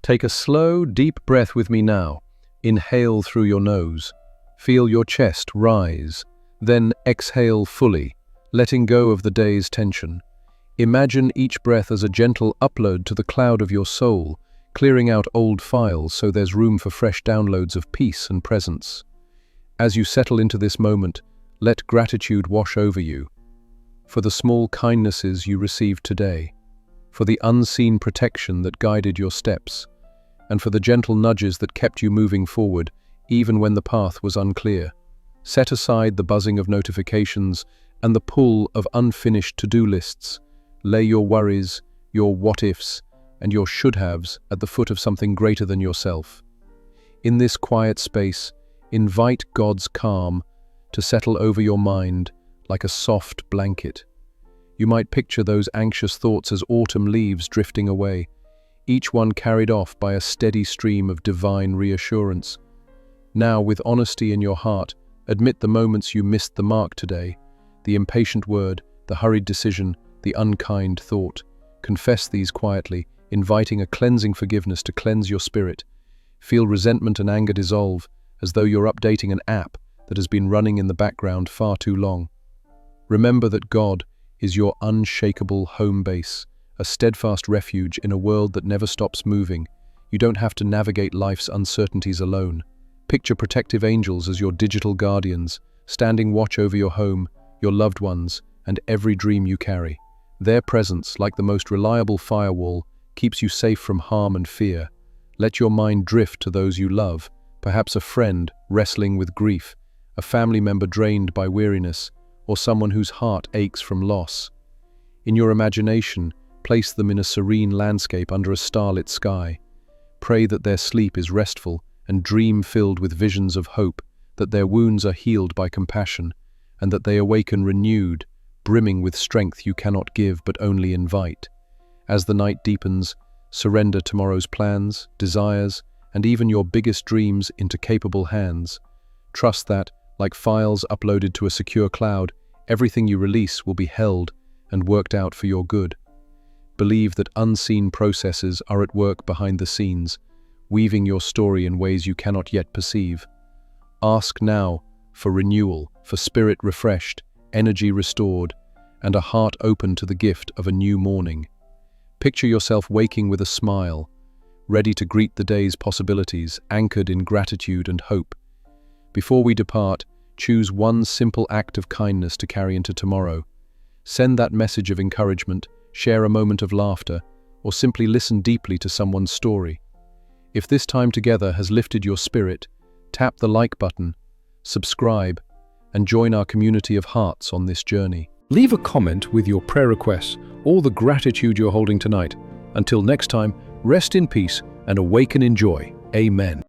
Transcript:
Take a slow, deep breath with me now. Inhale through your nose. Feel your chest rise. Then exhale fully, letting go of the day's tension. Imagine each breath as a gentle upload to the cloud of your soul, clearing out old files so there's room for fresh downloads of peace and presence. As you settle into this moment, let gratitude wash over you. For the small kindnesses you received today, for the unseen protection that guided your steps, and for the gentle nudges that kept you moving forward, even when the path was unclear. Set aside the buzzing of notifications and the pull of unfinished to-do lists. Lay your worries, your what-ifs, and your should-haves at the foot of something greater than yourself. In this quiet space, invite God's calm to settle over your mind like a soft blanket. You might picture those anxious thoughts as autumn leaves drifting away, each one carried off by a steady stream of divine reassurance. Now, with honesty in your heart, admit the moments you missed the mark today, the impatient word, the hurried decision, the unkind thought. Confess these quietly, inviting a cleansing forgiveness to cleanse your spirit. Feel resentment and anger dissolve, as though you're updating an app that has been running in the background far too long. Remember that God is your unshakable home base, a steadfast refuge in a world that never stops moving. You don't have to navigate life's uncertainties alone. Picture protective angels as your digital guardians, standing watch over your home, your loved ones, and every dream you carry. Their presence, like the most reliable firewall, keeps you safe from harm and fear. Let your mind drift to those you love, perhaps a friend wrestling with grief, a family member drained by weariness, or someone whose heart aches from loss. In your imagination, place them in a serene landscape under a starlit sky. Pray that their sleep is restful and dream-filled with visions of hope, that their wounds are healed by compassion, and that they awaken renewed, brimming with strength you cannot give but only invite. As the night deepens, surrender tomorrow's plans, desires, and even your biggest dreams into capable hands. Trust that, like files uploaded to a secure cloud, everything you release will be held and worked out for your good. Believe that unseen processes are at work behind the scenes, weaving your story in ways you cannot yet perceive. Ask now for renewal, for spirit refreshed, energy restored, and a heart open to the gift of a new morning. Picture yourself waking with a smile, ready to greet the day's possibilities, anchored in gratitude and hope. Before we depart, choose one simple act of kindness to carry into tomorrow. Send that message of encouragement, share a moment of laughter, or simply listen deeply to someone's story. If this time together has lifted your spirit, tap the like button, subscribe, and join our community of hearts on this journey. Leave a comment with your prayer requests or the gratitude you're holding tonight. Until next time, rest in peace and awaken in joy. Amen.